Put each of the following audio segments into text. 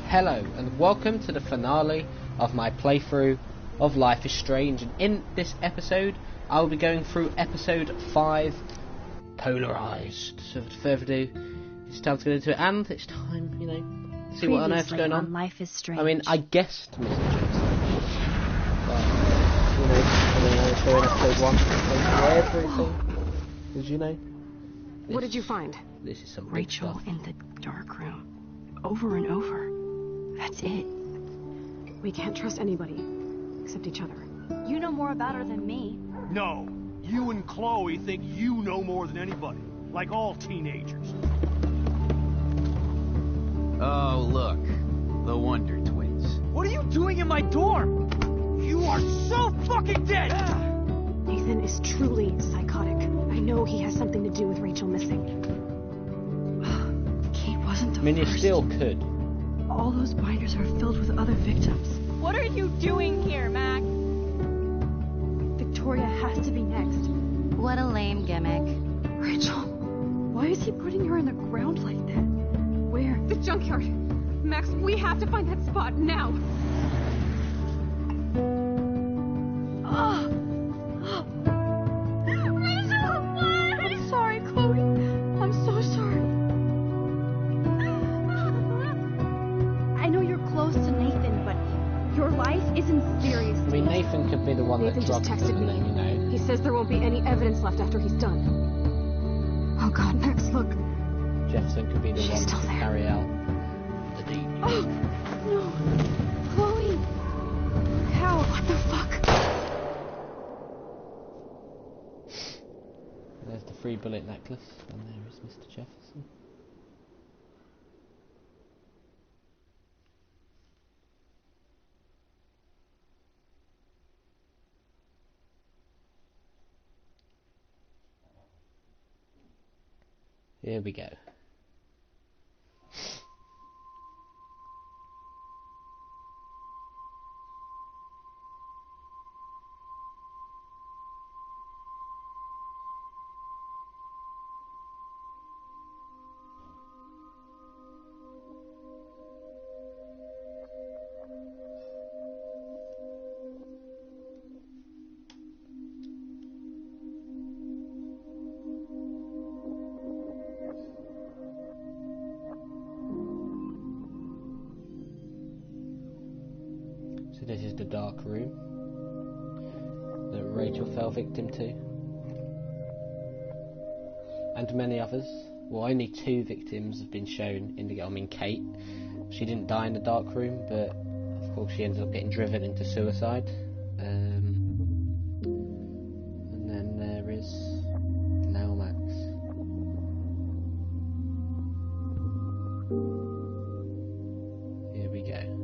Hello and welcome to the finale of my playthrough of Life is Strange, and in this episode I will be going through episode 5, Polarized. So without further ado, it's time to get into it, and it's time, you know, see what on earth's going on. Life is Strange. I mean, I guessed Mr. Jackson, but, you know, I was showing episode 1, everything, because, you know. What did you find? This is some Rachel stuff. in the dark room. Over and over. That's it. We can't trust anybody except each other. You know more about her than me. No, you and Chloe think you know more than anybody, like all teenagers. Oh, look, the Wonder Twins. What are you doing in my dorm? You are so fucking dead! Nathan is truly psychotic. I know he has something to do with Rachel missing. Kate wasn't the I mean, you first. still could. All those binders are filled with other victims. What are you doing here, Mac? Victoria has to be next. What a lame gimmick. Rachel, why is he putting her in the ground like that? Where? The junkyard. Max, we have to find that spot now. Rachel, what? I'm sorry, Chloe. I'm so sorry. I know you're close to Nathan, but your life is in serious I mean, danger. Nathan could be the one Nathan that just dropped texted them, me. and then, you know. He says there won't be any evidence left after he's done. Oh God, Max, look. Jefferson could be the She's one still to there. carry out the deed. Oh, no. Chloe. How? What the fuck? There's the 3-bullet necklace, and there is Mr. Jefferson. Here we go. So this is the dark room that Rachel fell victim to, and many others. Well, only 2 victims have been shown in the game. I mean, Kate, she didn't die in the dark room, but of course she ended up getting driven into suicide. And then there is now Max. Here we go.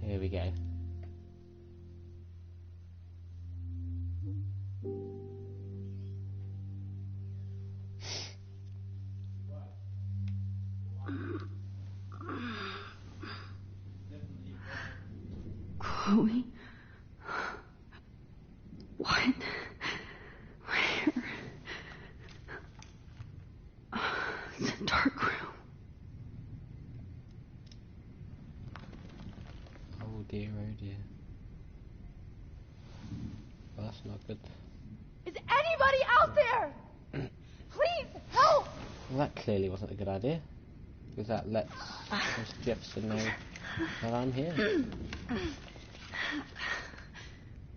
Here we go. Chloe? What? Where? It's a dark room. Oh dear, oh dear. Well, that's not good. Is anybody out there? Please, help! Well, that clearly wasn't a good idea, because that lets Mr. Jefferson know that I'm here.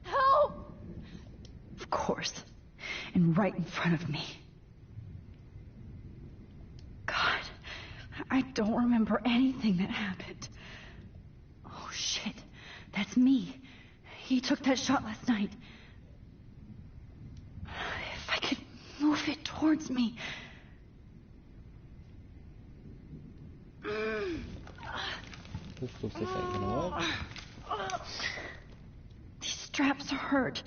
Help! Of course. And right in front of me. God, I don't remember anything that happened. Oh, shit. That's me. He took that shot last night. If I could move it towards me. This ain't gonna work. These straps hurt.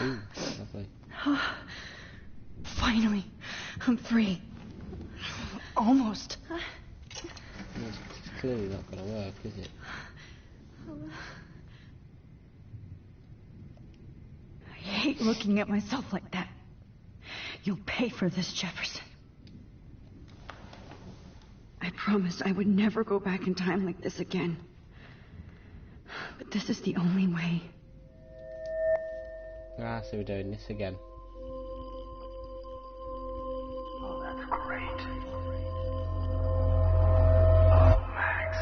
Ooh, lovely. Finally, I'm free. Almost. It's clearly not gonna work, is it? I hate looking at myself like that. You'll pay for this, Jefferson. I promised I would never go back in time like this again. But this is the only way. Ah, so we're doing this again. Oh, that's great. Oh, Max.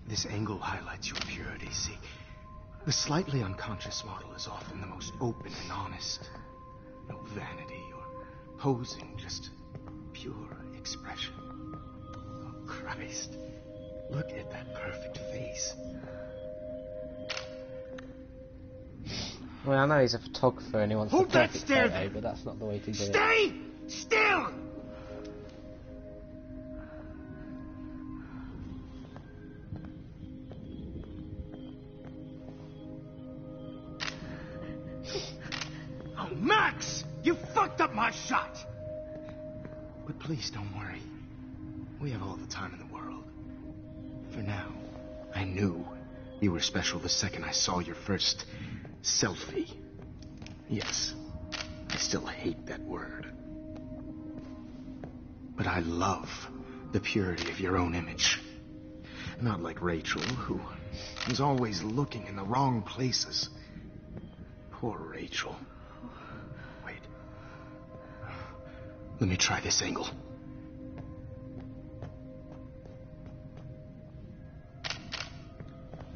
This angle highlights your purity, see? The slightly unconscious model is often the most open and honest. No vanity or posing, just pure expression. Oh, Christ. Look at that perfect face. Well, I know he's a photographer and he wants Hold a that perfect stare photo, there. but that's not the way to do it. Stay still! Oh, Max! You fucked up my shot! But please don't worry. We have all the time in the world. For now, I knew you were special the second I saw your first selfie. Yes, I still hate that word. But I love the purity of your own image. Not like Rachel, who was always looking in the wrong places. Poor Rachel. Wait. Let me try this angle.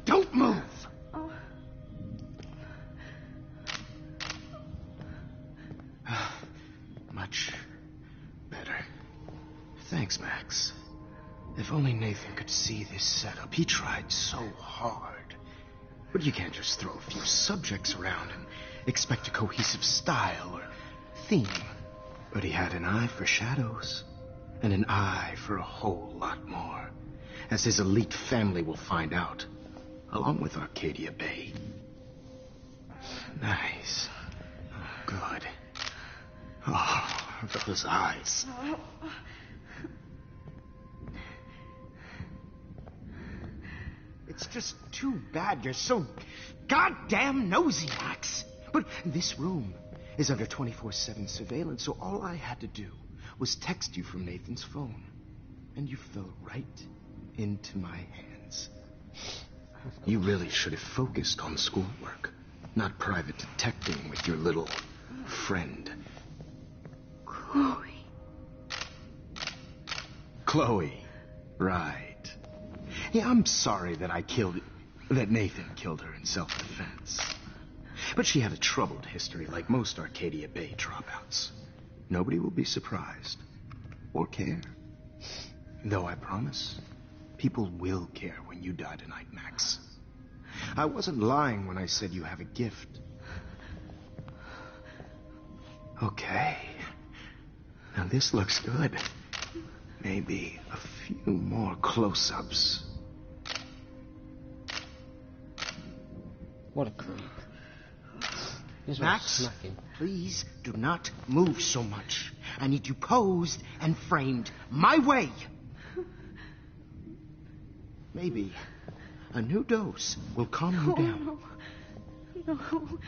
Don't move! Much better. Thanks, Max. If only Nathan could see this setup. He tried so hard. But you can't just throw a few subjects around and expect a cohesive style or theme. But he had an eye for shadows, and an eye for a whole lot more, as his elite family will find out, along with Arcadia Bay. Nice. Oh, good. Oh, those eyes. It's just too bad you're so goddamn nosy, Max. But this room is under 24/7 surveillance, so all I had to do was text you from Nathan's phone. And you fell right into my hands. You really should have focused on schoolwork, not private detecting with your little friend. Chloe. Right. Yeah, I'm sorry that Nathan killed her in self-defense. But she had a troubled history like most Arcadia Bay dropouts. Nobody will be surprised. Or care. Though I promise, people will care when you die tonight, Max. I wasn't lying when I said you have a gift. Okay. Now this looks good. Maybe a few more close-ups. What a creep. He's Max, smacking. please do not move so much. I need you posed and framed my way. Maybe a new dose will calm you down. No.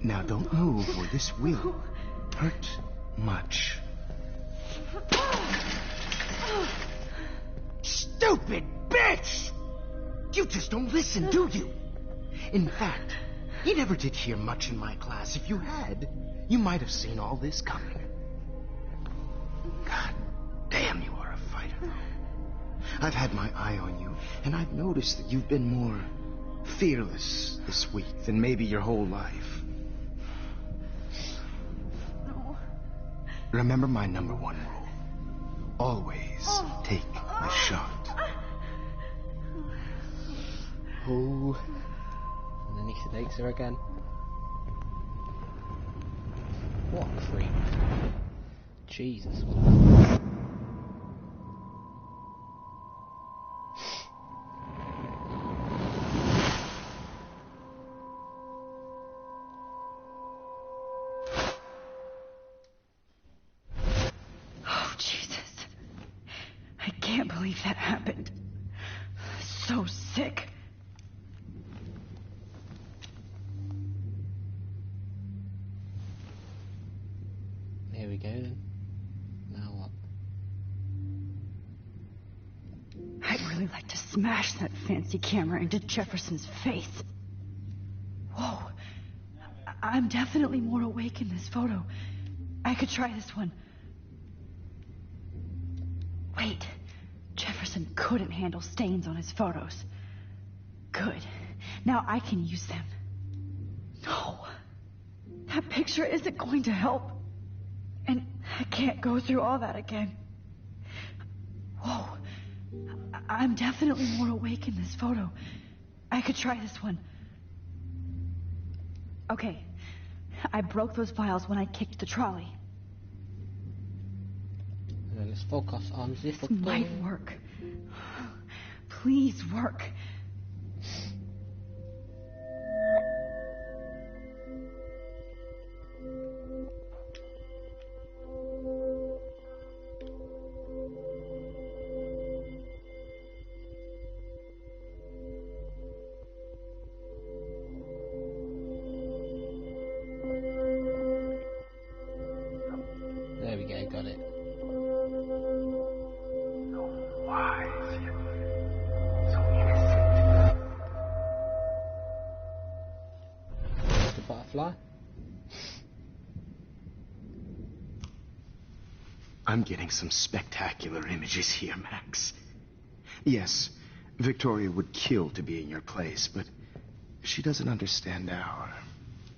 Now don't move or this will hurt much. Stupid bitch! You just don't listen, do you? In fact, you never did hear much in my class. If you had, you might have seen all this coming. God damn, you are a fighter. I've had my eye on you, and I've noticed that you've been more fearless this week than maybe your whole life. No. Remember my #1 rule. Always take a shot. Oh. And then he sedates her again. What a creep. Jesus. Oh, Jesus. I can't believe that happened. So sick. Here we go then. Now what? I'd really like to smash that fancy camera into Jefferson's face. Whoa. I'm definitely more awake in this photo. I could try this one. Wait. Jefferson couldn't handle stains on his photos. Good. Now I can use them. No. That picture isn't going to help. And I can't go through all that again. Whoa. I'm definitely more awake in this photo. I could try this one. Okay. I broke those files when I kicked the trolley. Let's focus on this. This might work. Please work. There we go, got it. Wise, yet so innocent. The butterfly. I'm getting some spectacular images here, Max. Yes, Victoria would kill to be in your place, but she doesn't understand our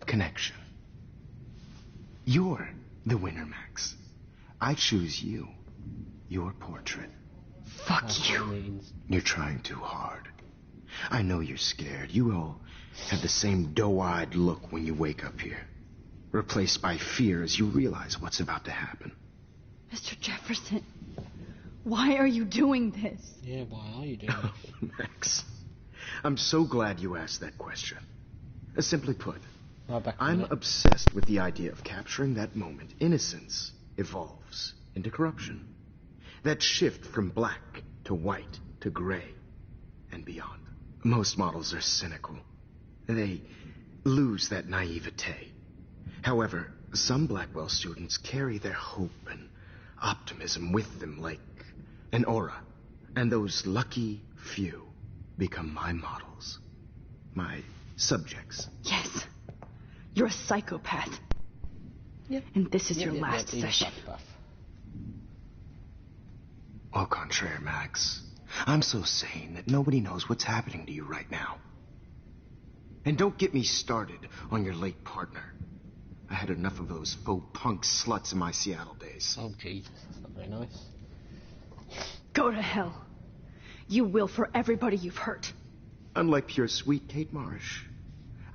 connection. You're the winner, Max. I choose you. Your portrait. Fuck That's you. what it means. You're trying too hard. I know you're scared. You all have the same doe-eyed look when you wake up here. Replaced by fear as you realize what's about to happen. Mr. Jefferson, why are you doing this? Yeah, why are you doing this? Max, I'm so glad you asked that question. Simply put, Right back a I'm minute. obsessed with the idea of capturing that moment. Innocence evolves into corruption. That shift from black to white to gray and beyond. Most models are cynical. They lose that naivete. However, some Blackwell students carry their hope and optimism with them like an aura. And those lucky few become my models. My subjects. Yes. You're a psychopath. Yep. And this is your Yep, last he's a session. psychopath. Au contraire, Max. I'm so sane that nobody knows what's happening to you right now. And don't get me started on your late partner. I had enough of those faux punk sluts in my Seattle days. Oh, Jesus, that's not very nice. Go to hell. You will for everybody you've hurt. Unlike pure sweet Kate Marsh,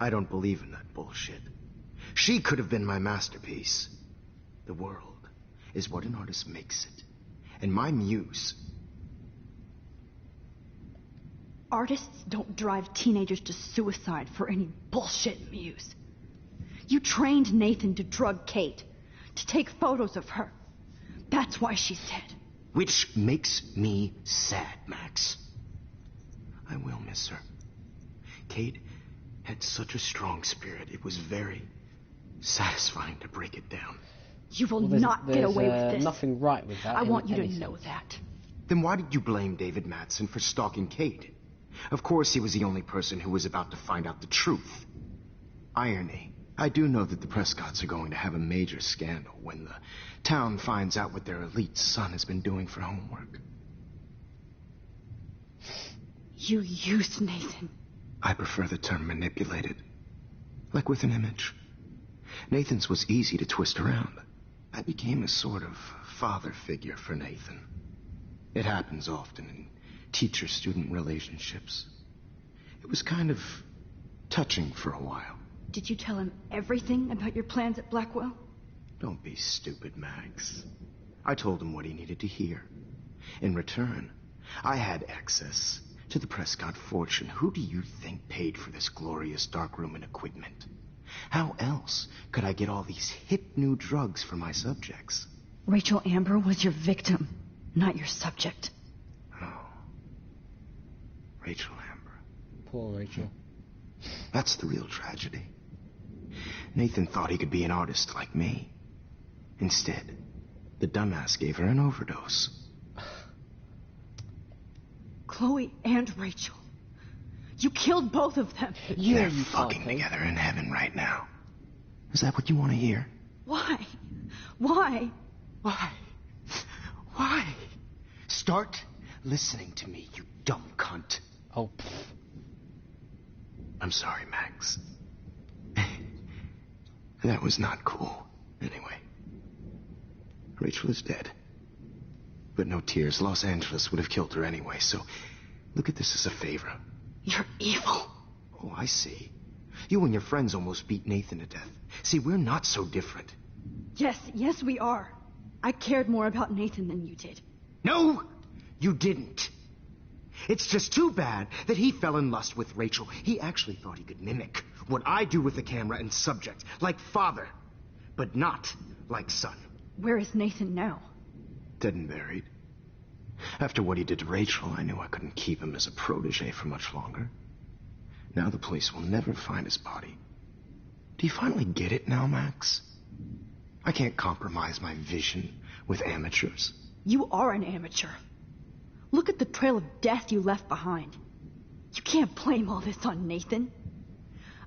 I don't believe in that bullshit. She could have been my masterpiece. The world is what an artist makes it. And my muse... Artists don't drive teenagers to suicide for any bullshit muse. You trained Nathan to drug Kate, to take photos of her. That's why she's dead. Which makes me sad, Max. I will miss her. Kate had such a strong spirit. It was very satisfying to break it down. You will Well, not get away with this. Nothing right with that. I in want you to any know sense. that. Then why did you blame David Madsen for stalking Kate? Of course, he was the only person who was about to find out the truth. Irony. I do know that the Prescotts are going to have a major scandal when the town finds out what their elite son has been doing for homework. You used Nathan. I prefer the term manipulated. Like with an image. Nathan's was easy to twist around. I became a sort of father figure for Nathan. It happens often in teacher-student relationships. It was kind of touching for a while. Did you tell him everything about your plans at Blackwell? Don't be stupid, Max. I told him what he needed to hear. In return, I had access to the Prescott fortune. Who do you think paid for this glorious darkroom and equipment? How else could I get all these hip new drugs for my subjects? Rachel Amber was your victim, not your subject. Oh. Rachel Amber. Poor Rachel. That's the real tragedy. Nathan thought he could be an artist like me. Instead, the dumbass gave her an overdose. Chloe and Rachel. You killed both of them. They're fucking together in heaven right now. Is that what you want to hear? Why? Why? Why? Why? Start listening to me, you dumb cunt. Oh. I'm sorry, Max. That was not cool. Anyway. Rachel is dead. But no tears. Los Angeles would have killed her anyway, so look at this as a favor. You're evil. Oh, I see. You and your friends almost beat Nathan to death. See, we're not so different. Yes, we are. I cared more about Nathan than you did. No, you didn't. It's just too bad that he fell in lust with Rachel. He actually thought he could mimic what I do with the camera and subject, like father, but not like son. Where is Nathan now? Dead and buried. After what he did to Rachel, I knew I couldn't keep him as a protege for much longer. Now the police will never find his body. Do you finally get it now, Max? I can't compromise my vision with amateurs. You are an amateur. Look at the trail of death you left behind. You can't blame all this on Nathan.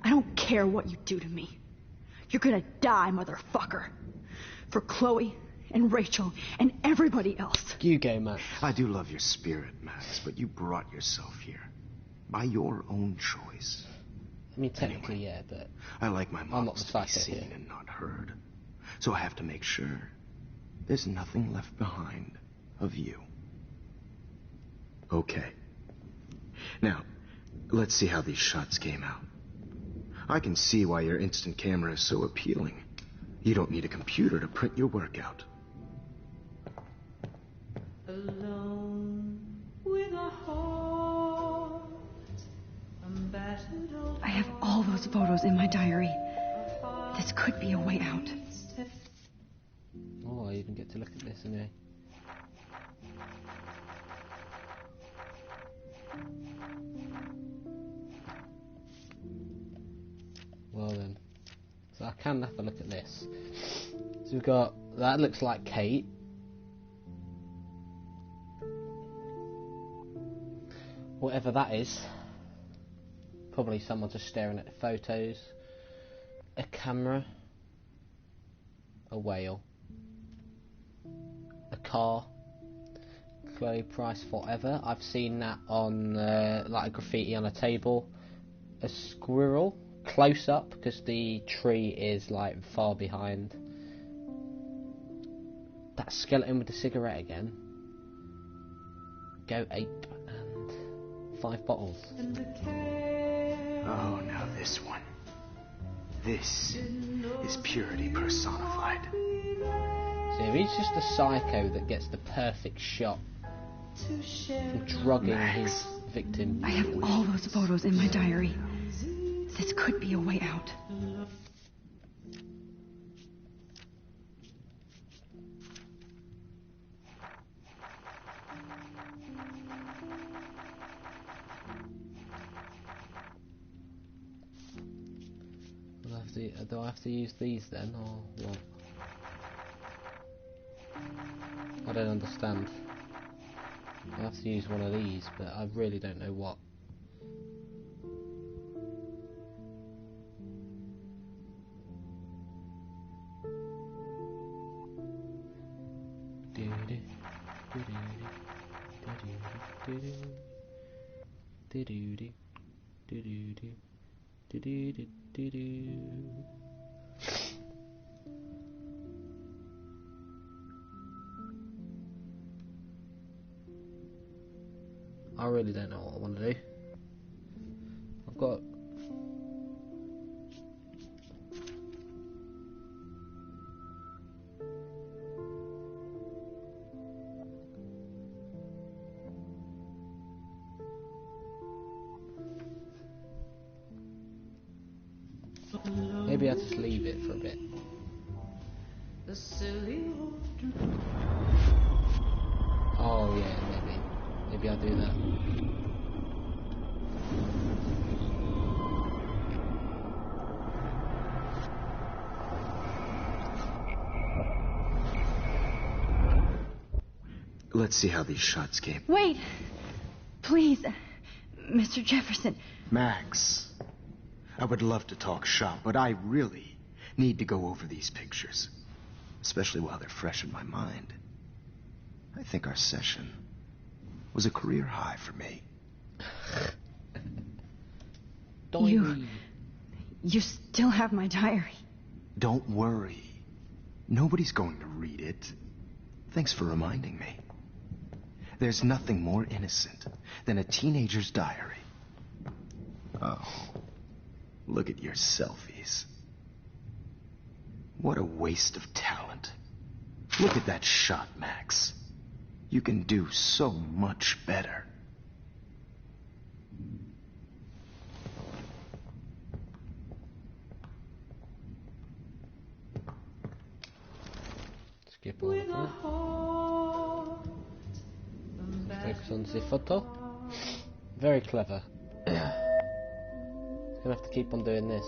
I don't care what you do to me. You're gonna die, motherfucker. For Chloe and Rachel and everybody else. You go, Max. I do love your spirit, Max, but you brought yourself here. By your own choice. I mean, technically, Anyway, yeah, but I like my I'm not models the to be psycho seen here. and not heard. So I have to make sure there's nothing left behind of you. Okay. Now, let's see how these shots came out. I can see why your instant camera is so appealing. You don't need a computer to print your work out. Alone with a heart, I have all those photos in my diary. This could be a way out. Oh, I even get to look at this anyway. Well then, so I can have a look at this. So we've got, that looks like Kate. Whatever that is. Probably someone just staring at the photos. A camera. A whale. A car. Chloe Price Forever. I've seen that on like a graffiti on a table. A squirrel. Close up because the tree is like far behind. That skeleton with the cigarette again. Go ape and 5 bottles. Oh, now this one. This is purity personified. So he's just a psycho that gets the perfect shot from drugging his victim. I have all those photos in my diary. This could be a way out. Do I have to use these then, or what? I don't understand. I have to use one of these, but I really don't know what. I really don't know what I want to do. I've got... Maybe I'll just leave it for a bit. The silly Oh yeah, maybe I'll do that. Let's see how these shots came. Wait! Please, Mr. Jefferson. Max, I would love to talk shop, but I really need to go over these pictures, especially while they're fresh in my mind. I think our session was a career high for me. You still have my diary. Don't worry. Nobody's going to read it. Thanks for reminding me. There's nothing more innocent than a teenager's diary. Oh, look at your selfies. What a waste of talent. Look at that shot, Max. You can do so much better. Skip over that. Focus on the photo. Very clever. Gonna have to keep on doing this.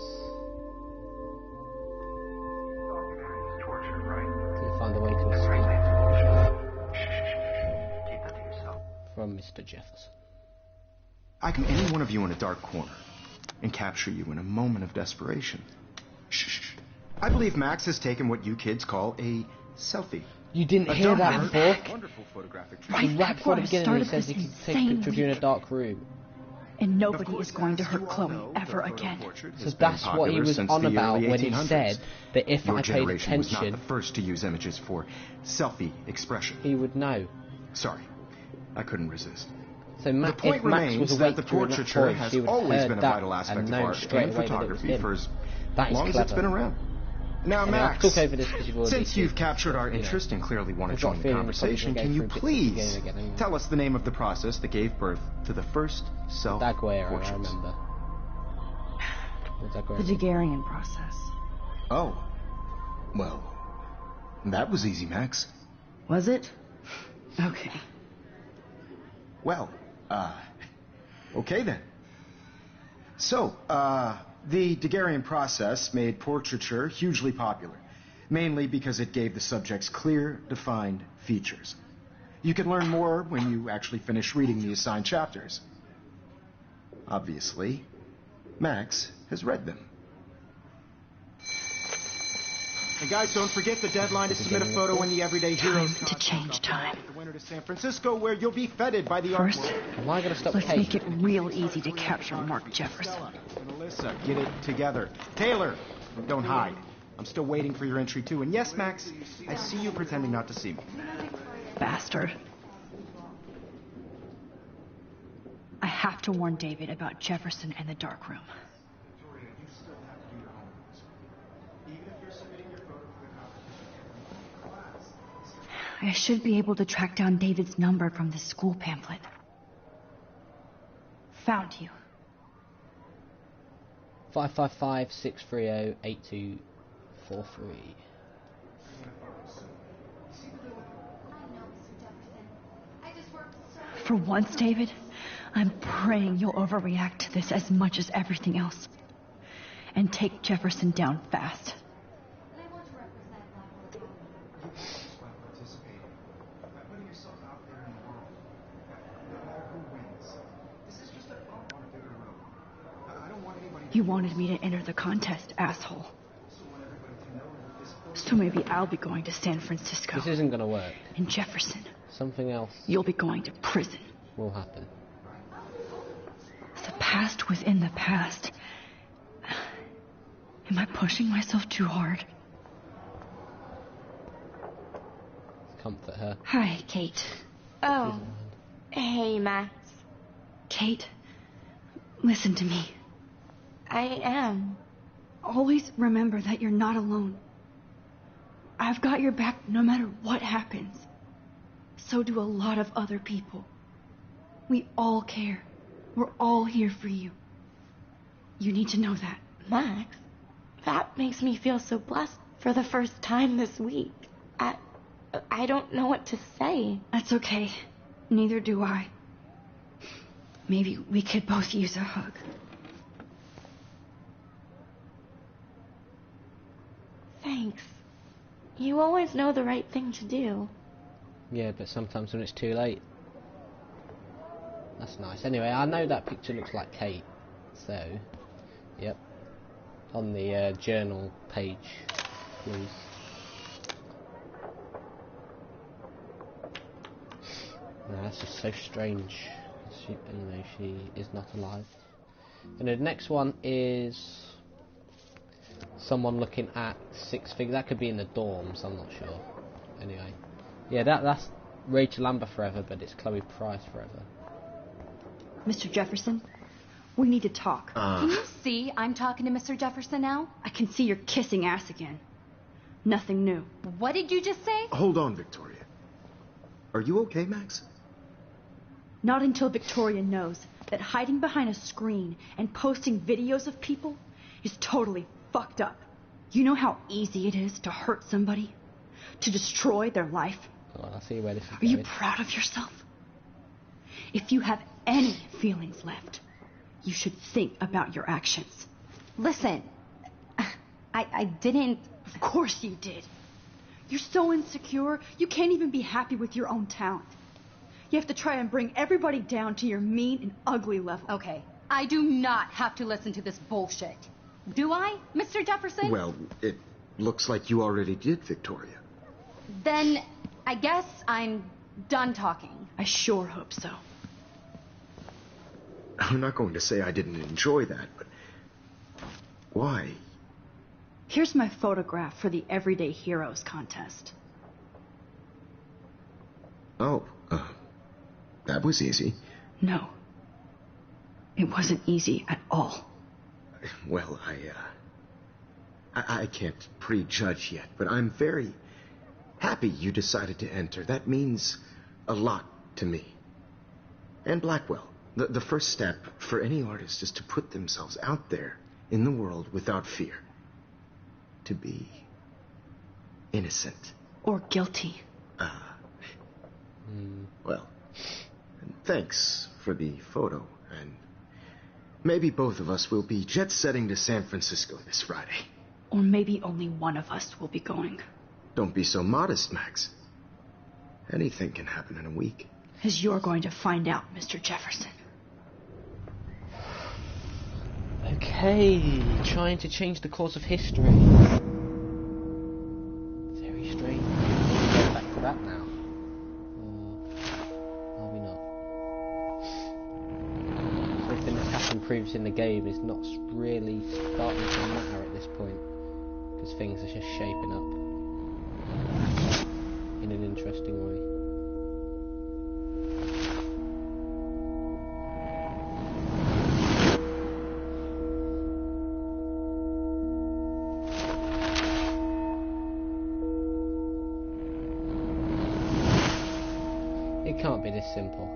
Torture, right? Till you find a way to escape Keep that to yourself. from Mr. Jefferson. I can any one of you in a dark corner and capture you in a moment of desperation. Shh. I believe Max has taken what you kids call a selfie. You didn't hear that before? Wonderful photographic Right before the beginning, he says he can take pictures of you in a dark room. And nobody is going to hurt Chloe ever again. So that's what he was on about when he said that if I paid was not attention, the first to use images for selfie expression. he would know. Sorry, I couldn't resist. So The if point Max remains was that awake the during that portraiture point, has she would have always heard been a that vital aspect and of known art straight and away that it was photography him. for as That is long as it's been clever. around. Now, Anyway, I'll Max, talk over this because you've already since you've seen, captured our you know, interest and clearly want to I've got a join the feeling you're probably conversation, gonna can go you through bits of the please game again anyway. tell us the name of the process that gave birth to the first Daguerre, I self-portraits? remember. The Daguerrean process. Oh. Well, that was easy, Max. Was it? Okay. Well, okay then. So, the Daguerrean process made portraiture hugely popular, mainly because it gave the subjects clear, defined features. You can learn more when you actually finish reading the assigned chapters. Obviously, Max has read them. And guys, don't forget the deadline to submit a photo in the Everyday Heroes Time to change time. with the winner to San Francisco, where you'll be feted by the art First, world. Am I going to stop let's Kate? make it real easy to capture Mark Jefferson. And Alyssa, get it together. Taylor, don't hide. I'm still waiting for your entry too. And yes, Max, I see you pretending not to see me. Bastard. I have to warn David about Jefferson and the dark room. Victoria, you still have to do your homework this week. Even if you're submitting your photo for the competition. I should be able to track down David's number from the school pamphlet. Found you. 555-630-8243. For once, David, I'm praying you'll overreact to this as much as everything else. And take Jefferson down fast. You wanted me to enter the contest, asshole. So So maybe I'll be going to San Francisco. This isn't going to work. And Jefferson. Something else You'll be going to prison. will happen. The past within the past. Am I pushing myself too hard? Comfort her. Hi, Kate. Oh. Hey, Max. Kate, listen to me. I am. Always remember that you're not alone. I've got your back no matter what happens. So do a lot of other people. We all care. We're all here for you. You need to know that. Max, that makes me feel so blessed for the first time this week. I don't know what to say. That's okay. Neither do I. Maybe we could both use a hug. Thanks. You always know the right thing to do. Yeah, but sometimes when it's too late. That's nice. Anyway, I know that picture looks like Kate. So, yep. On the journal page, please. No, that's just so strange. She is not alive. And the next one is someone looking at six figures. That could be in the dorms, I'm not sure. Anyway. Yeah, that's Rachel Amber forever, but it's Chloe Price forever. Mr. Jefferson, we need to talk. Can you see I'm talking to Mr. Jefferson now? I can see you're kissing ass again. Nothing new. What did you just say? Hold on, Victoria. Are you okay, Max? Not until Victoria knows that hiding behind a screen and posting videos of people is totally fucked up. You know how easy it is to hurt somebody? To destroy their life? Oh, I see where this is Are you going. proud of yourself? If you have any feelings left, you should think about your actions. Listen, I didn't... Of course you did. You're so insecure, you can't even be happy with your own talent. You have to try and bring everybody down to your mean and ugly level. Okay, I do not have to listen to this bullshit. Do I, Mr. Jefferson? Well, it looks like you already did, Victoria. Then I guess I'm done talking. I sure hope so. I'm not going to say I didn't enjoy that, but why? Here's my photograph for the Everyday Heroes contest. Oh, that was easy. No. It wasn't easy at all. Well, I can't prejudge yet, but I'm very happy you decided to enter. That means a lot to me. And Blackwell. The first step for any artist is to put themselves out there in the world without fear. To be innocent. Or guilty. Well, thanks for the photo, and maybe both of us will be jet-setting to San Francisco this Friday. Or maybe only one of us will be going. Don't be so modest, Max. Anything can happen in a week. As you're going to find out, Mr. Jefferson. Okay, trying to change the course of history. Very strange. We'll go back to that now. Or are we not? Everything that's happened previously in the game is not really starting to matter at this point. Because things are just shaping up in an interesting way. It can't be this simple.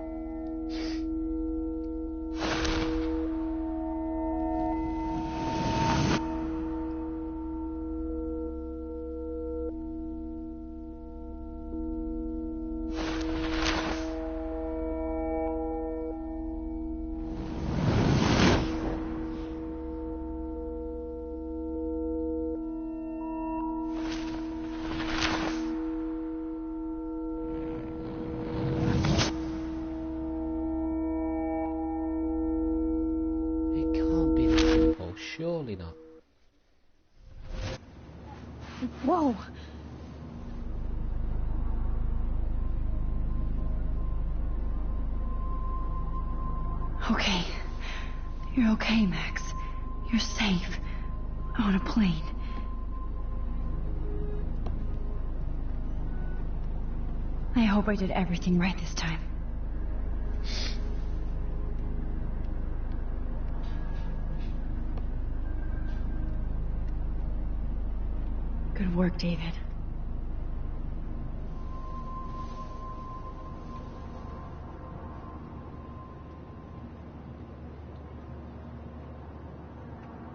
Surely not. Whoa! Okay. You're okay, Max. You're safe. On a plane. I hope I did everything right this time. Good work, David.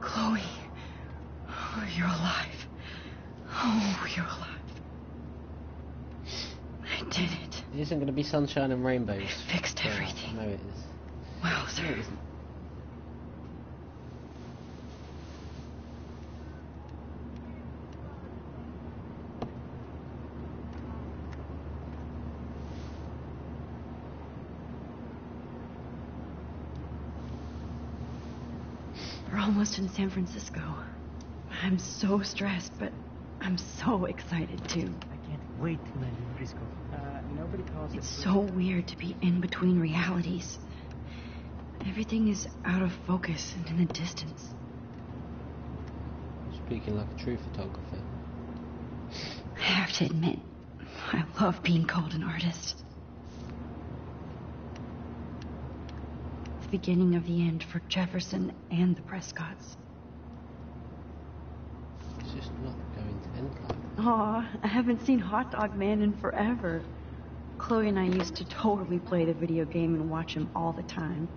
Chloe. Oh, you're alive. Oh, you're alive. I did it. It isn't going to be sunshine and rainbows. I fixed everything. No, it is. Well, sir. No, it isn't. We're almost in San Francisco. I'm so stressed, but I'm so excited too. I can't wait to land in Frisco. Nobody calls It's so weird to be in between realities. Everything is out of focus and in the distance. Speaking like a true photographer. I have to admit, I love being called an artist. The beginning of the end for Jefferson and the Prescotts. It's just not going to end like that. Aw, I haven't seen Hot Dog Man in forever. Chloe and I used to totally play the video game and watch him all the time.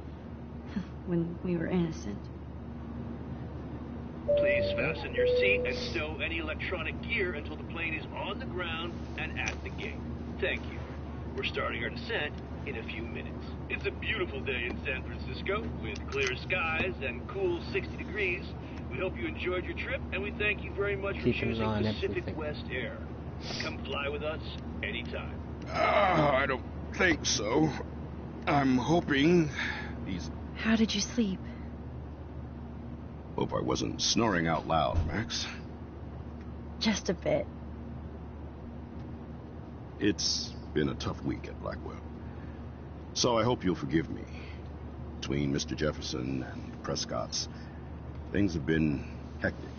When we were innocent. Please fasten your seat and stow any electronic gear until the plane is on the ground and at the gate. Thank you. We're starting our descent in a few minutes. It's a beautiful day in San Francisco with clear skies and cool 60 degrees. We hope you enjoyed your trip, and we thank you very much for Keeping an choosing eye on Pacific everything. West Air. Come fly with us anytime. I don't think so. I'm hoping these... How did you sleep? Hope I wasn't snoring out loud, Max. Just a bit. It's been a tough week at Blackwell. So I hope you'll forgive me. Between Mr. Jefferson and the Prescotts, things have been hectic,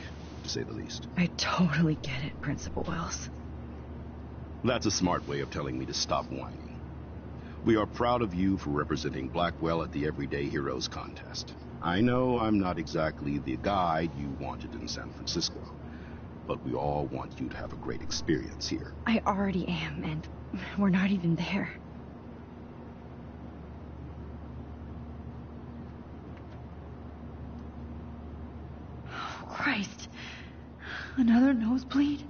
to say the least. I totally get it, Principal Wells. That's a smart way of telling me to stop whining. We are proud of you for representing Blackwell at the Everyday Heroes contest. I know I'm not exactly the guide you wanted in San Francisco, but we all want you to have a great experience here. I already am, and we're not even there. Oh, Christ. Another nosebleed?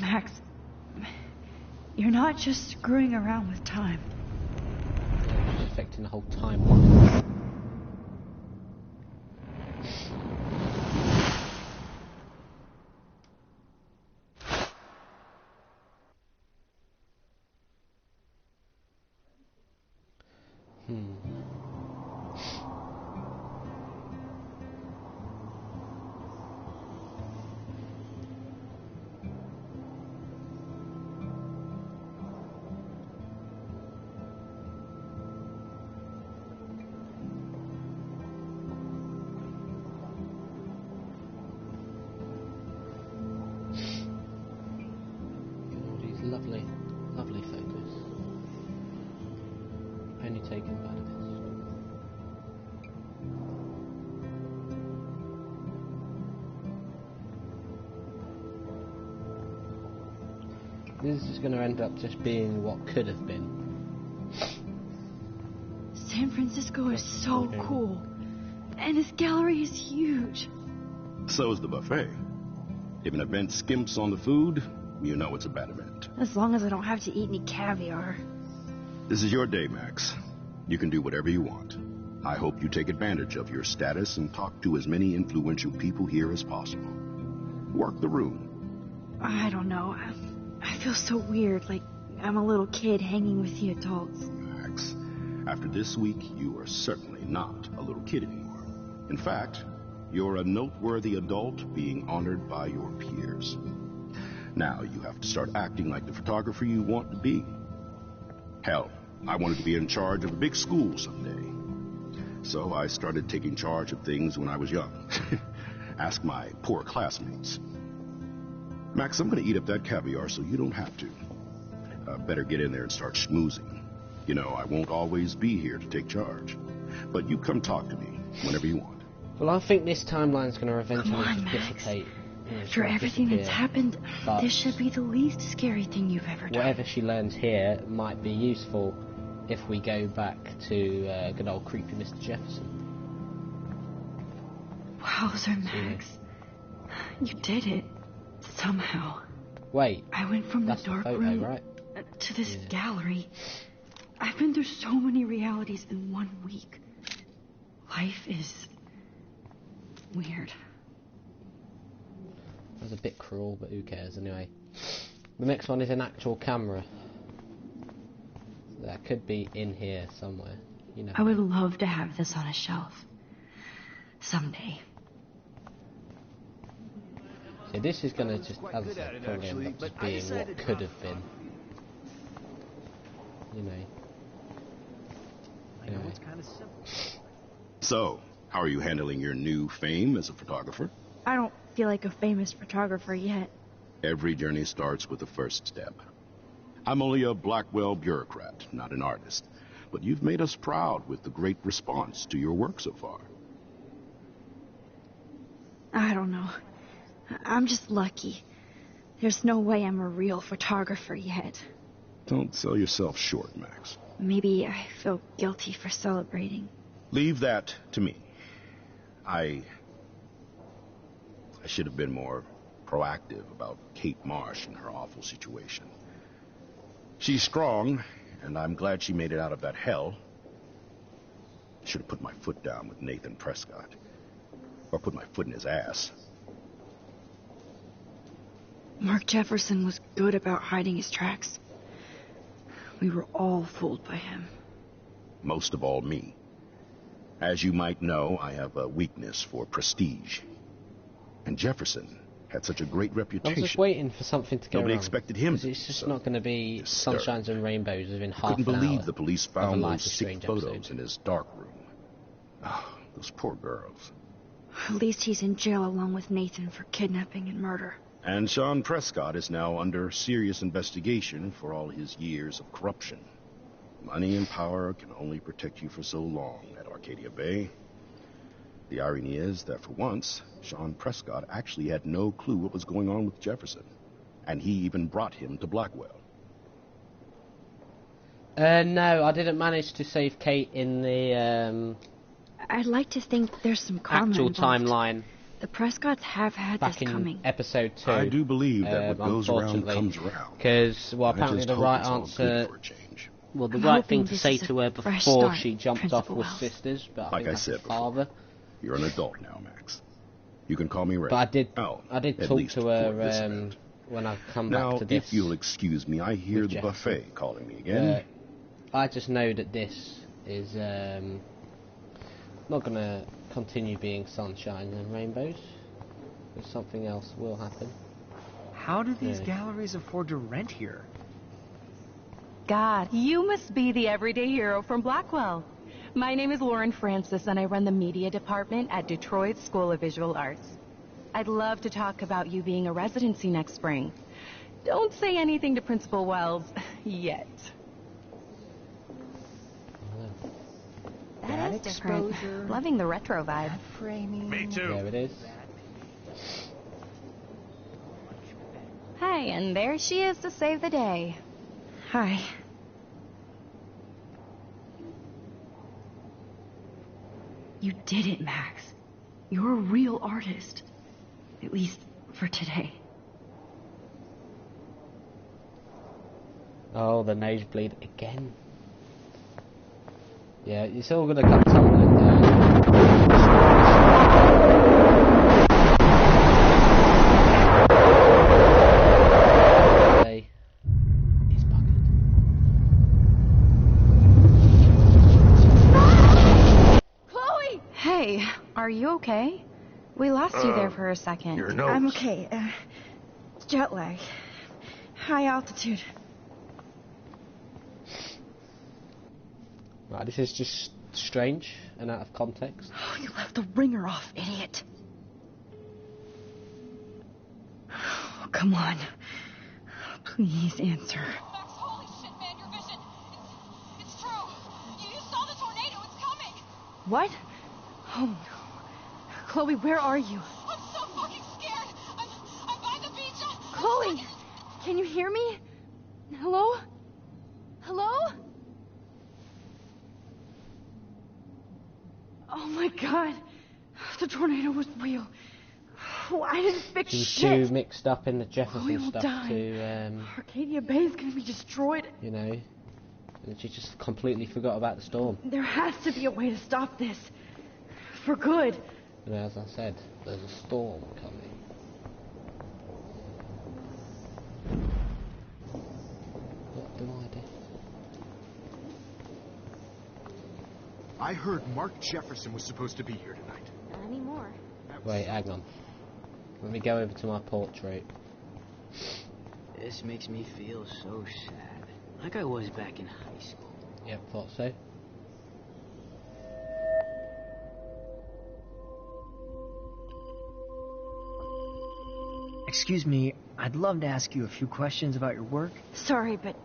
Max, you're not just screwing around with time. It's affecting the whole timeline. All these lovely, lovely photos. Only taken by the best. This is going to end up just being what could have been. San Francisco is so cool. And this gallery is huge. So is the buffet. If an event skimps on the food, you know it's a bad event. As long as I don't have to eat any caviar. This is your day, Max. You can do whatever you want. I hope you take advantage of your status and talk to as many influential people here as possible. Work the room. I don't know. I feel so weird, like I'm a little kid hanging with the adults. Max, after this week, you are certainly not a little kid anymore. In fact, you're a noteworthy adult being honored by your peers. Now you have to start acting like the photographer you want to be. Hell, I wanted to be in charge of a big school someday. So I started taking charge of things when I was young. Ask my poor classmates. Max, I'm going to eat up that caviar so you don't have to. Better get in there and start schmoozing. You know, I won't always be here to take charge. But you come talk to me whenever you want. Well, I think this timeline's going to eventually Come on, just Max. dissipate. You know, For everything that's happened, But this should be the least scary thing you've ever done. whatever she learns here might be useful if we go back to good old creepy Mr. Jefferson. Wowzer, Max. You did it. Somehow. Wait, I went from the that's the dark photo, room right? to this Yeah. gallery. I've been through so many realities in 1 week. Life is weird. That was a bit cruel, but who cares anyway. The next one is an actual camera. That could be in here somewhere. You know. I would love to have this on a shelf. Someday. So this is gonna just, as I said, probably end up just being what could have been. You know. I know it's kind of simple. So, how are you handling your new fame as a photographer? I don't feel like a famous photographer yet. Every journey starts with the first step. I'm only a Blackwell bureaucrat, not an artist. But you've made us proud with the great response to your work so far. I don't know. I'm just lucky. There's no way I'm a real photographer yet. Don't sell yourself short, Max. Maybe I feel guilty for celebrating. Leave that to me. I should have been more proactive about Kate Marsh and her awful situation. She's strong, and I'm glad she made it out of that hell. Should have put my foot down with Nathan Prescott. Or put my foot in his ass. Mark Jefferson was good about hiding his tracks. We were all fooled by him. Most of all, me. As you might know, I have a weakness for prestige. And Jefferson had such a great I reputation. was just waiting for something to go Nobody wrong. expected him 'Cause to, it's just so not going to be disturbed. sunshines and rainbows within half Couldn't an hour. believe the police of a found Life those is sick Strange photos episode. in his dark room. Oh, those poor girls. At least he's in jail along with Nathan for kidnapping and murder. And Sean Prescott is now under serious investigation for all his years of corruption. Money and power can only protect you for so long at Arcadia Bay. The irony is that for once, Sean Prescott actually had no clue what was going on with Jefferson. And he even brought him to Blackwell. No, I didn't manage to save Kate in the I'd like to think there's some karma actual involved. timeline The Prescotts have had back this in coming. episode 2. I do believe that what goes around unfortunately. comes around. Because, well, I apparently just the hope right it's all good answer, for a change. well, the I'm right hoping thing to this say is to a her fresh before start, she jumped off Principal was Wells. sisters, but I Like think I that's said her before. father. You're an adult now, Max. You can call me Ray. But I did at talk least to for this her event. when I come Now, back to this. if you'll excuse me, I hear with the Jefferson. buffet calling me again. I just know that this is not going to continue being sunshine and rainbows. Because something else will happen. How do these Yeah. galleries afford to rent here? God, you must be the everyday hero from Blackwell. My name is Lauren Francis, and I run the media department at Detroit School of Visual Arts. I'd love to talk about you being a residency next spring. Don't say anything to Principal Wells yet. That is different. exposure. Loving the retro vibe. Framing. Me too. There it is. Hey, and there she is to save the day. Hi. You did it, Max. You're a real artist. At least for today. Oh, the nosebleed again. Yeah, it's all going to come tumbling down. Hey, he's buggered. Chloe! Hey, are you okay? We lost you there for a second. Your nose. I'm okay. Jet lag. High altitude. Right, this is just strange and out of context. Oh, you left the ringer off, idiot. Oh, come on. Please answer. Max, holy shit, man, your vision. It's true. You saw the tornado. It's coming. What? Oh, no. Chloe, where are you? I'm so fucking scared. I'm by the beach. Chloe! Can you hear me? Hello? Hello? Oh my god. The tornado was real. Oh, I didn't fix She was shit. too mixed up in the Jefferson Chloe will stuff die. to, Arcadia Bay is gonna be destroyed. you know, and she just completely forgot about the storm. There has to be a way to stop this. For good. And as I said, there's a storm coming. What do I do? I heard Mark Jefferson was supposed to be here tonight. Not anymore. Wait, hang on. Let me go over to my portrait. This makes me feel so sad. Like I was back in high school. Yep, thought so. Excuse me, I'd love to ask you a few questions about your work. Sorry, but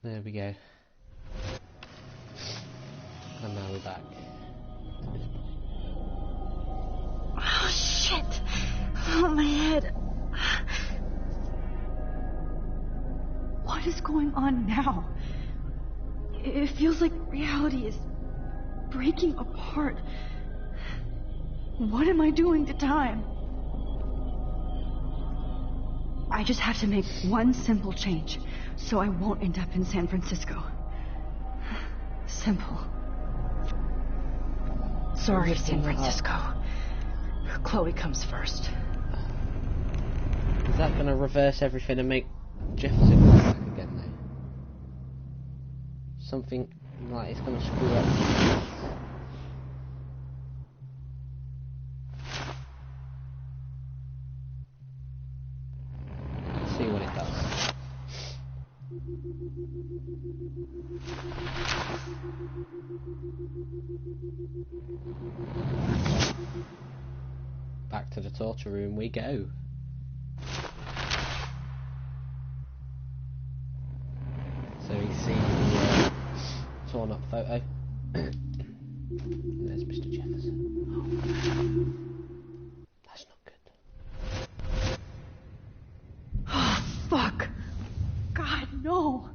There we go. And now we're back. oh shit. Oh, my head. What is going on now? It feels like reality is breaking apart. What am I doing to time? I just have to make one simple change, so I won't end up in San Francisco. Simple. Sorry, San Francisco. Chloe comes first. Is that going to reverse everything and make Jefferson come back again, though? Something like it's going to screw up. Let's see what it does. Back to the torture room we go. So we see the torn up photo. There's Mr. Jefferson. Oh. That's not good. Oh, fuck. God, no.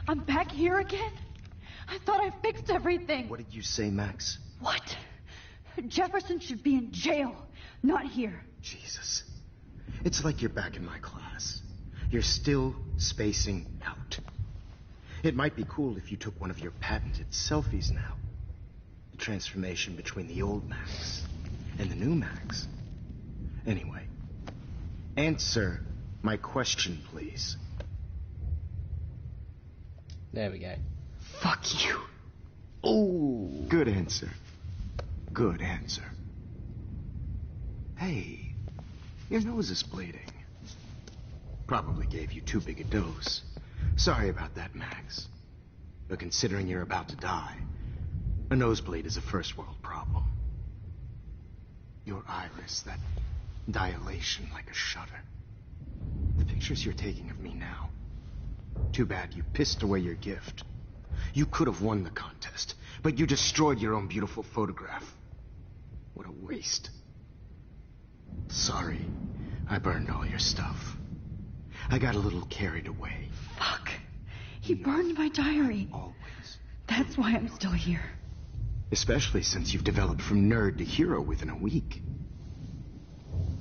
I'm back here again? I thought I fixed everything. What did you say, Max? What? Jefferson should be in jail, not here. Jesus. It's like you're back in my class. You're still spacing out. It might be cool if you took one of your patented selfies now. The transformation between the old Max and the new Max. Anyway, answer my question, please. There we go. Fuck you. Ooh. Good answer. Good answer. Hey, your nose is bleeding. Probably gave you too big a dose. Sorry about that, Max. But considering you're about to die, a nosebleed is a first world problem. Your iris, that dilation like a shutter. The pictures you're taking of me now. Too bad you pissed away your gift. You could have won the contest, but you destroyed your own beautiful photograph. What a waste. Sorry, I burned all your stuff. I got a little carried away. Fuck. He burned my diary. Always. That's why I'm still here. Especially since you've developed from nerd to hero within a week.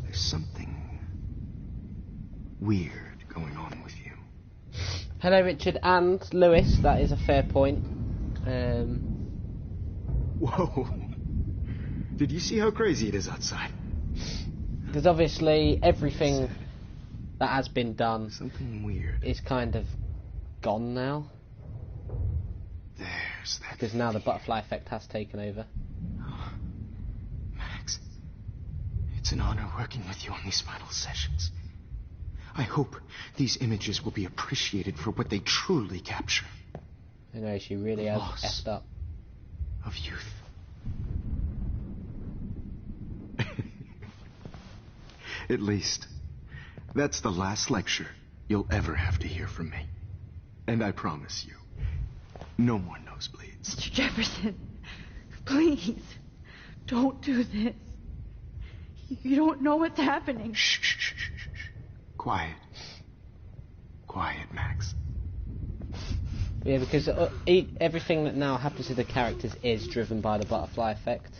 There's something weird going on with you. Hello, Richard and Lewis. That is a fair point. Whoa. Did you see how crazy it is outside? Because obviously everything that has been done Something weird. is kind of gone now. There's that. Because now the butterfly effect has taken over. Max, it's an honor working with you on these final sessions. I hope these images will be appreciated for what they truly capture. I know, she really has Loss effed up. of youth. At least, that's the last lecture you'll ever have to hear from me. And I promise you, no more nosebleeds. Mr. Jefferson, please, don't do this. You don't know what's happening. Shh, shh, shh, shh, shh. Quiet. Quiet, Max. Yeah, because everything that now happens to the characters is driven by the butterfly effect.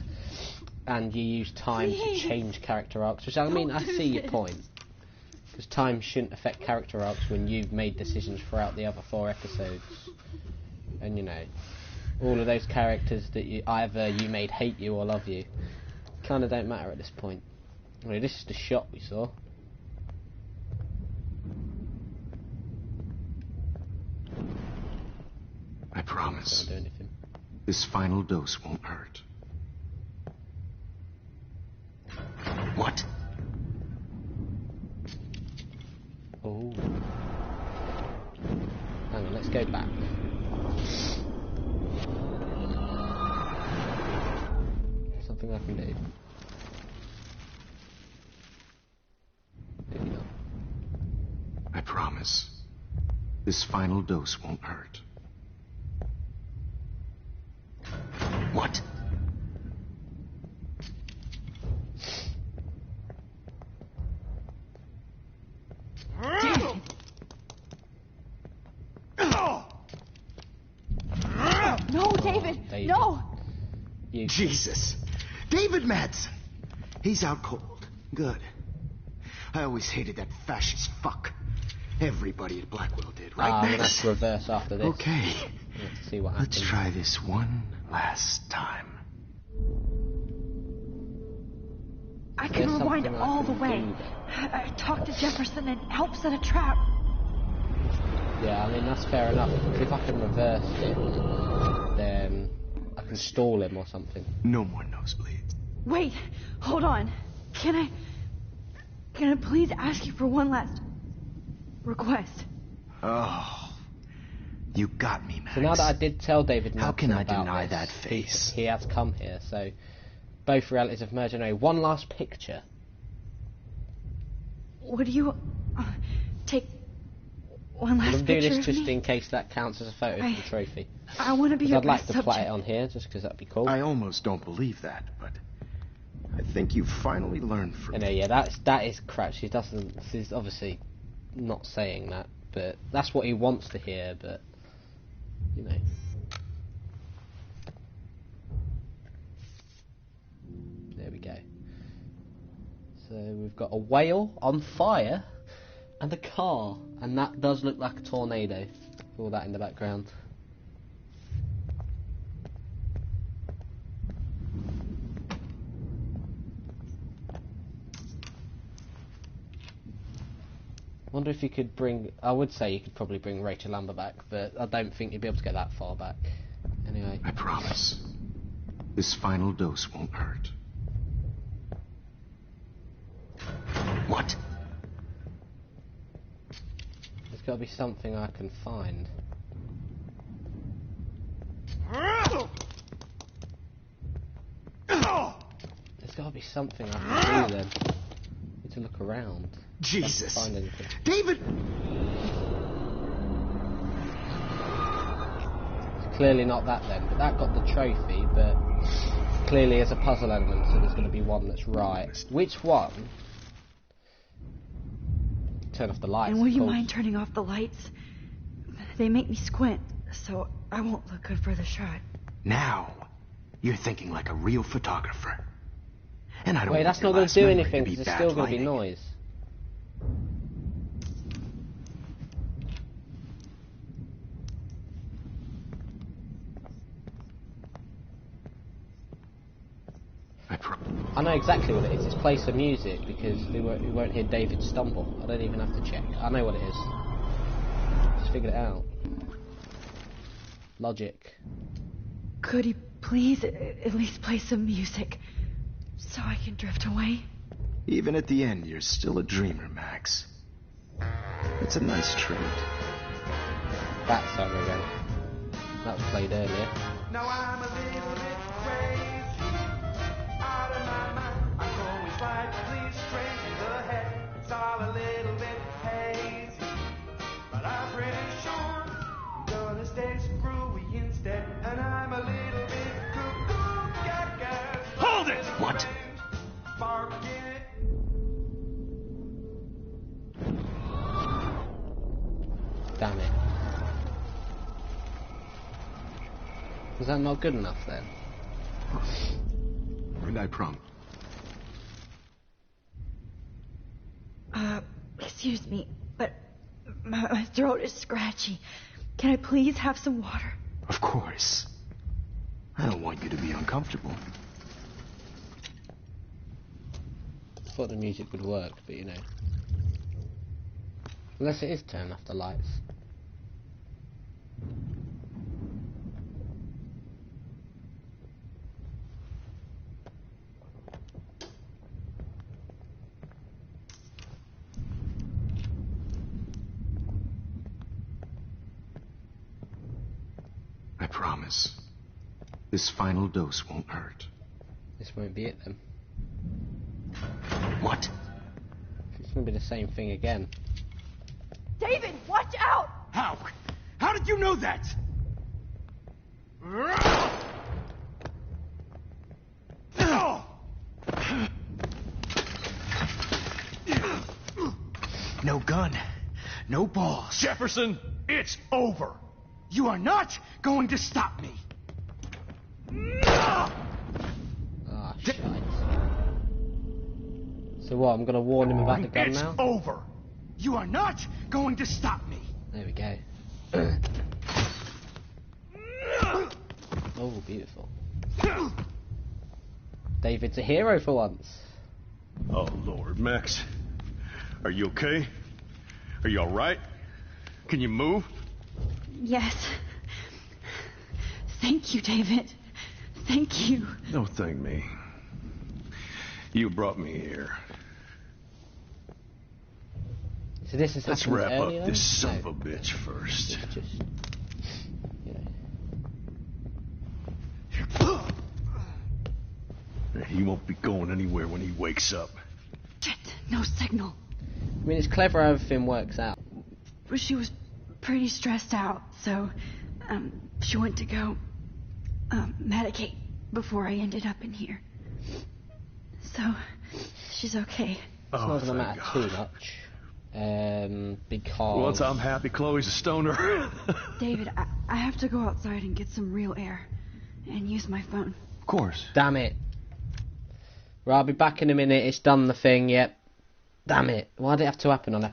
And you use time to change character arcs, which I mean, I see your point. Because time shouldn't affect character arcs when you've made decisions throughout the other 4 episodes. And you know, all of those characters that either you made hate you or love you, kind of don't matter at this point. I mean, this is the shot we saw. I promise. Don't do anything. This final dose won't hurt. What? Oh. Hang on, let's go back. Something I can do. Maybe not. I promise. This final dose won't hurt. What? No, David, no! Jesus. David Madsen. He's out cold. Good. I always hated that fascist fuck. Everybody at Blackwell did, right, We'll have Max? to reverse after this. Okay. Let's see what happens. Let's try this one last time. I can There's rewind something I all can the way. do. I talked to Jefferson and helped set a trap. Yeah, I mean, that's fair enough. If I can reverse it, then I can stall him or something. No more nosebleeds. Wait, hold on. Can I please ask you for one last request? Oh, you got me, Max. So now that I did tell David How can Madsen I about deny this, that face? He has come here, so both realities have merged into one last picture. Would you take one last We'll do picture this of just me? in case that counts as a photo for the trophy. I want to be 'Cause your I'd like best to subject. play it on here, just because that'd be cool. I almost don't believe that, but I think you finally learned from And me. yeah, that is crap. She's obviously not saying that, but that's what he wants to hear. But you know, there we go. So we've got a whale on fire and a car, and that does look like a tornado. All that in the background. Wonder if you could bring. I would say you could probably bring Rachel Lambert back, but I don't think you'd be able to get that far back. Anyway. I promise. This final dose won't hurt. What? There's got to be something I can find. There's got to be something I can do then. Need to look around. Jesus. Can't find anything. David! It's clearly not that then, but that got the trophy, but clearly as a puzzle element, so there's going to be one that's right. Which one? Turn off the lights. And would of you course. mind turning off the lights? They make me squint, so I won't look good for the shot. Now, you're thinking like a real photographer. And I don't Wait, want that's your not going last to do memory anything, to be because there's bad still going to be lighting. noise. I know exactly what it is. It's play some music, because we won't hear David stumble. I don't even have to check. I know what it is. Just figured it out. Logic. Could he please at least play some music so I can drift away? Even at the end, you're still a dreamer, Max. It's a nice trait. That song again. That was played earlier. Now I'm a little bit crazy, out of my mind. I'm going slightly straight in the head. It's all a little bit hazy, but I'm pretty sure I'm gonna stay screwy instead. And I'm a little bit cuckoo, gaga. Hold it! What? Forget. Damn it. Was that not good enough then? And I prom. Excuse me, but my throat is scratchy. Can I please have some water? Of course. I don't want you to be uncomfortable. I thought the music would work, but you know. Unless it is turning off the lights. I promise. This final dose won't hurt. This won't be it then. What? It's going to be the same thing again. David, watch out! How? How did you know that? No gun. No balls. Jefferson, it's over. You are not going to stop me. Ah, shite. So what, I'm going to warn him about the gun It's now? over. You are not going to stop me. There we go. Oh, beautiful. David's a hero for once. Oh, Lord, Max. Are you okay? Are you alright? Can you move? Yes. Thank you, David. Thank you. No, thank me. You brought me here. So this is Let's happened wrap earlier, up this then? son of a bitch first. It's just, you know. He won't be going anywhere when he wakes up. Shit, no signal. I mean, it's clever how everything works out. She was pretty stressed out, so she went to go medicate before I ended up in here. So she's okay. It's not going to matter too much. Because... Once I'm happy, Chloe's a stoner. David, I have to go outside and get some real air and use my phone. Of course. Damn it. Right, I'll be back in a minute. It's done the thing, yep. Damn it. Why did it have to happen on episode